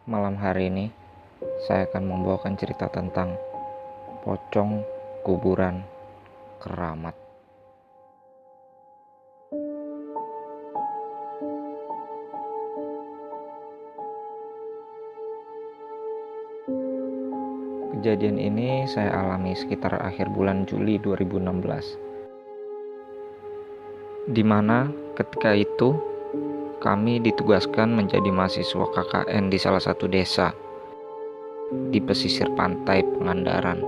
Malam hari ini, saya akan membawakan cerita tentang pocong kuburan keramat. Kejadian ini saya alami sekitar akhir bulan Juli 2016. Di mana ketika itu kami ditugaskan menjadi mahasiswa KKN di salah satu desa di pesisir pantai Pangandaran.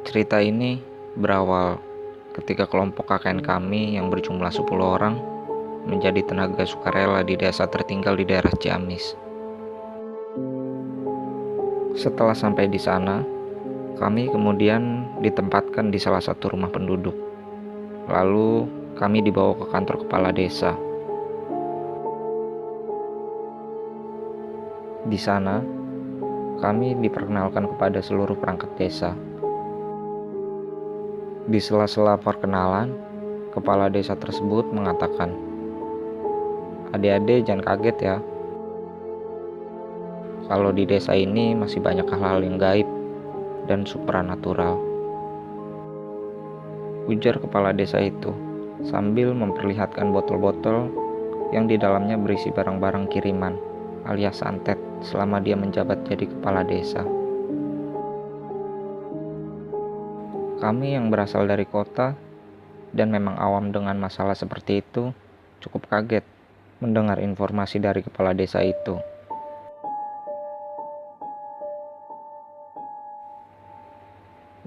Cerita ini berawal ketika kelompok KKN kami yang berjumlah 10 orang menjadi tenaga sukarela di desa tertinggal di daerah Ciamis. Setelah sampai di sana, kami kemudian ditempatkan di salah satu rumah penduduk. Lalu kami dibawa ke kantor kepala desa. Di sana, kami diperkenalkan kepada seluruh perangkat desa. Di sela-sela perkenalan, kepala desa tersebut mengatakan, "Adik-adik jangan kaget ya. Kalau di desa ini masih banyak hal-hal yang gaib dan supranatural," ujar kepala desa itu sambil memperlihatkan botol-botol yang di dalamnya berisi barang-barang kiriman alias santet selama dia menjabat jadi kepala desa. Kami yang berasal dari kota dan memang awam dengan masalah seperti itu cukup kaget mendengar informasi dari kepala desa itu.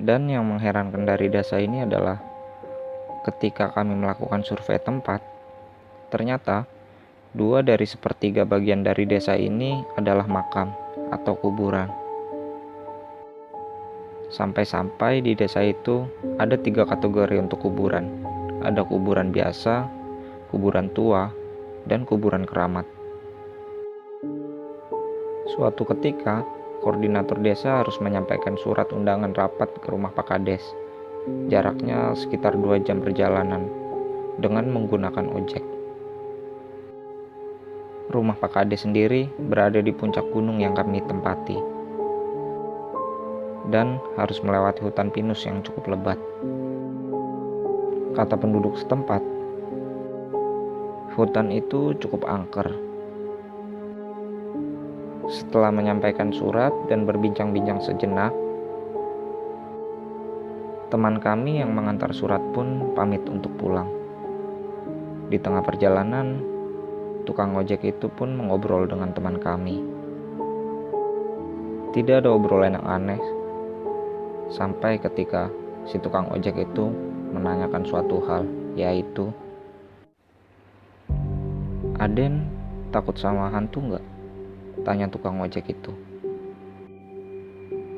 Dan yang mengherankan dari desa ini adalah ketika kami melakukan survei tempat, ternyata 2 dari sepertiga bagian dari desa ini adalah makam atau kuburan. Sampai-sampai di desa itu ada 3 kategori untuk kuburan. Ada kuburan biasa, kuburan tua, dan kuburan keramat. Suatu ketika, koordinator desa harus menyampaikan surat undangan rapat ke rumah Pak Kades. Jaraknya sekitar 2 jam perjalanan dengan menggunakan ojek. Rumah Pak Kades sendiri berada di puncak gunung yang kami tempati dan harus melewati hutan pinus yang cukup lebat. Kata penduduk setempat, hutan itu cukup angker. Setelah menyampaikan surat dan berbincang-bincang sejenak, teman kami yang mengantar surat pun pamit untuk pulang. Di tengah perjalanan, tukang ojek itu pun mengobrol dengan teman kami. Tidak ada obrolan yang aneh, sampai ketika si tukang ojek itu menanyakan suatu hal, yaitu, "Aden takut sama hantu nggak?" tanya tukang ojek itu.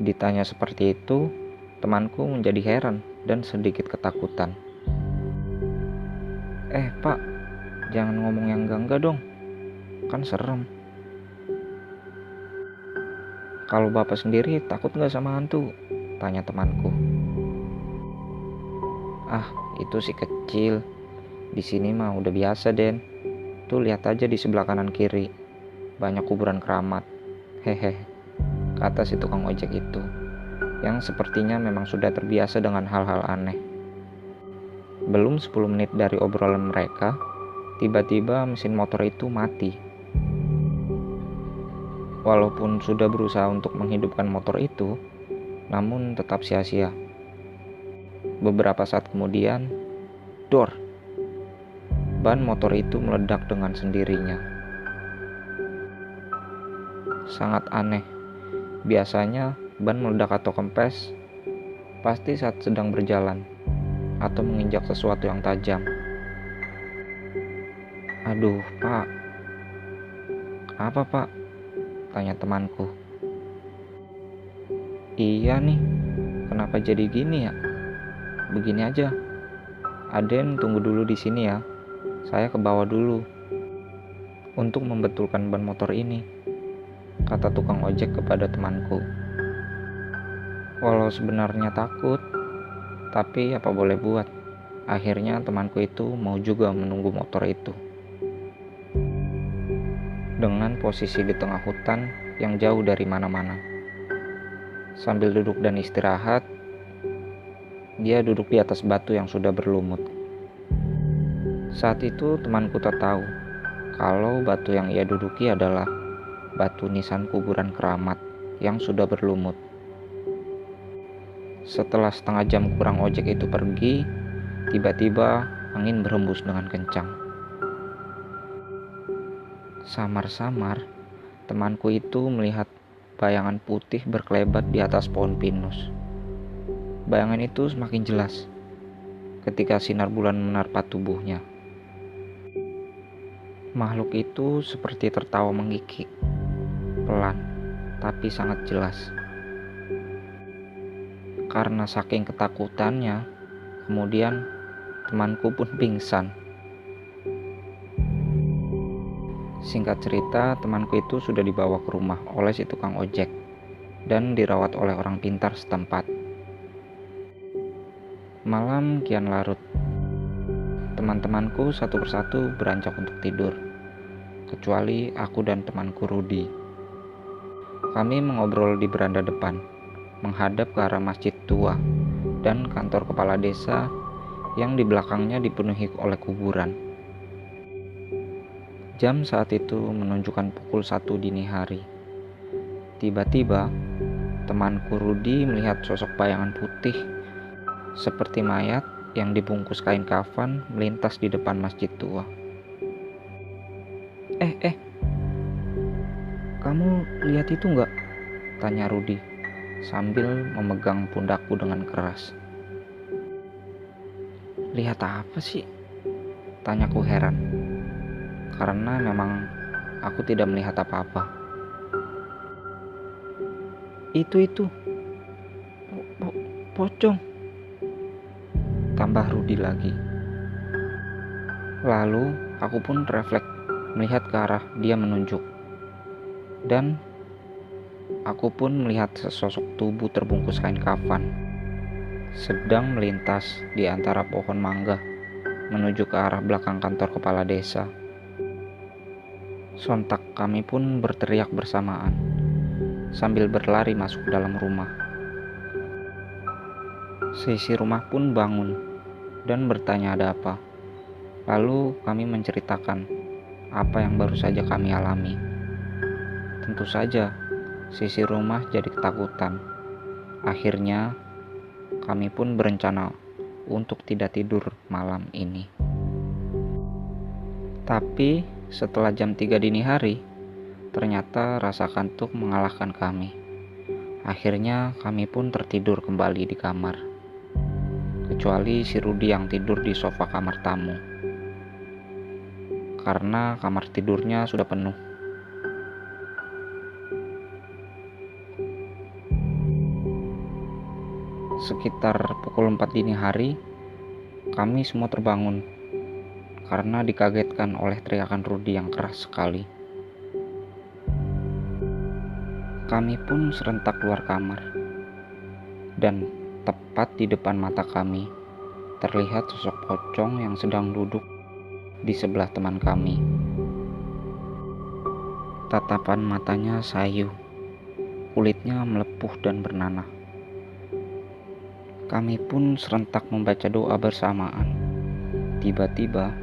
Ditanya seperti itu, temanku menjadi heran dan sedikit ketakutan. Pak, jangan ngomong yang enggak dong, kan serem." "Kalau bapak sendiri takut nggak sama hantu?" tanya temanku. Itu sih kecil. Di sini mah udah biasa, Den. Tuh lihat aja di sebelah kanan kiri. Banyak kuburan keramat. Hehe, kata si tukang ojek itu, yang sepertinya memang sudah terbiasa dengan hal-hal aneh. Belum 10 menit dari obrolan mereka, tiba-tiba mesin motor itu mati. Walaupun sudah berusaha untuk menghidupkan motor itu, namun tetap sia-sia. Beberapa saat kemudian, dor! Ban motor itu meledak dengan sendirinya. Sangat aneh. Biasanya ban meledak atau kempes pasti saat sedang berjalan atau menginjak sesuatu yang tajam. "Aduh, Pak. Kenapa, Pak?" tanya temanku. "Iya nih, kenapa jadi gini ya? Begini aja. Aden tunggu dulu di sini ya. Saya ke bawah dulu untuk membetulkan ban motor ini," kata tukang ojek kepada temanku. Walau sebenarnya takut, tapi apa boleh buat. Akhirnya temanku itu mau juga menunggu motor itu. dengan posisi di tengah hutan yang jauh dari mana-mana. Sambil duduk dan istirahat, dia duduk di atas batu yang sudah berlumut. Saat itu temanku tak tahu kalau batu yang ia duduki adalah batu nisan kuburan keramat yang sudah berlumut. Setelah setengah jam kurang ojek itu pergi, tiba-tiba angin berhembus dengan kencang. Samar-samar, temanku itu melihat bayangan putih berkelebat di atas pohon pinus. Bayangan itu semakin jelas ketika sinar bulan menerpa tubuhnya. Makhluk itu seperti tertawa menggigit, pelan tapi sangat jelas. Karena saking ketakutannya, kemudian temanku pun pingsan. Singkat cerita, temanku itu sudah dibawa ke rumah oleh si tukang ojek dan dirawat oleh orang pintar setempat. Malam kian larut. Teman-temanku satu persatu beranjak untuk tidur, kecuali aku dan temanku Rudi. Kami mengobrol di beranda depan, menghadap ke arah masjid tua dan kantor kepala desa yang di belakangnya dipenuhi oleh kuburan. Jam saat itu menunjukkan pukul 1 dini hari. Tiba-tiba, temanku Rudi melihat sosok bayangan putih seperti mayat yang dibungkus kain kafan melintas di depan masjid tua. Kamu lihat itu enggak? Tanya Rudi sambil memegang pundakku dengan keras. Lihat apa sih? Tanyaku heran, karena memang aku tidak melihat apa-apa. Itu pocong, tambah Rudi lagi. Lalu aku pun refleks melihat ke arah dia menunjuk, dan aku pun melihat sesosok tubuh terbungkus kain kafan sedang melintas di antara pohon mangga menuju ke arah belakang kantor kepala desa. Sontak kami pun berteriak bersamaan sambil berlari masuk dalam rumah. Seisi rumah pun bangun dan bertanya ada apa. Lalu kami menceritakan apa yang baru saja kami alami. Tentu saja sisi rumah jadi ketakutan. Akhirnya kami pun berencana untuk tidak tidur malam ini. Tapi setelah jam 3 dini hari, ternyata rasa kantuk mengalahkan kami. Akhirnya kami pun tertidur kembali di kamar, kecuali si Rudi yang tidur di sofa kamar tamu, karena kamar tidurnya sudah penuh. Sekitar pukul 4 dini hari, kami semua terbangun karena dikagetkan oleh teriakan Rudi yang keras sekali. Kami pun serentak keluar kamar, dan tepat di depan mata kami terlihat sosok pocong yang sedang duduk di sebelah teman kami. Tatapan matanya sayu, kulitnya melepuh dan bernanah. Kami pun serentak membaca doa bersamaan. Tiba-tiba,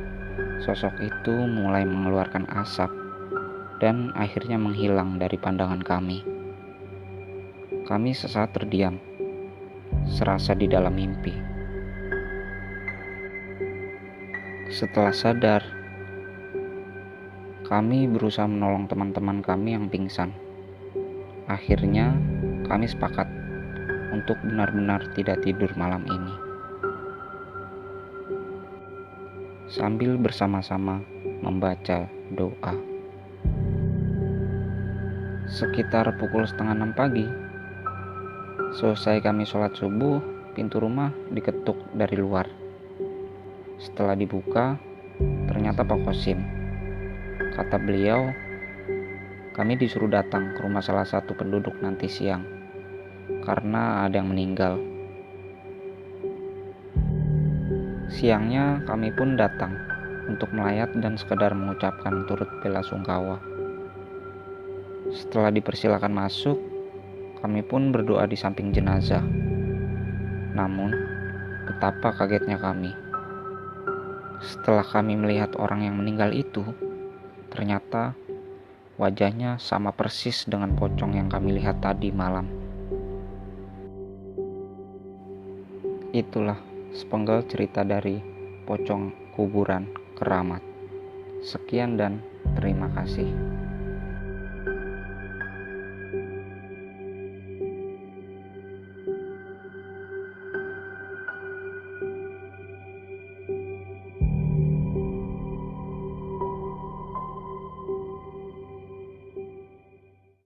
sosok itu mulai mengeluarkan asap dan akhirnya menghilang dari pandangan kami. Kami sesaat terdiam, serasa di dalam mimpi. Setelah sadar, kami berusaha menolong teman-teman kami yang pingsan. Akhirnya, kami sepakat untuk benar-benar tidak tidur malam ini. Sambil bersama-sama membaca doa. Sekitar pukul 5:30 pagi, selesai kami sholat subuh, pintu rumah diketuk dari luar. Setelah dibuka, ternyata Pak Kosim. Kata beliau, kami disuruh datang ke rumah salah satu penduduk nanti siang karena ada yang meninggal. Siangnya kami pun datang untuk melayat dan sekedar mengucapkan turut bela sungkawa. Setelah dipersilakan masuk, kami pun berdoa di samping jenazah. Namun, betapa kagetnya kami. Setelah kami melihat orang yang meninggal itu, ternyata wajahnya sama persis dengan pocong yang kami lihat tadi malam. Itulah sepenggal cerita dari pocong kuburan keramat. Sekian dan terima kasih.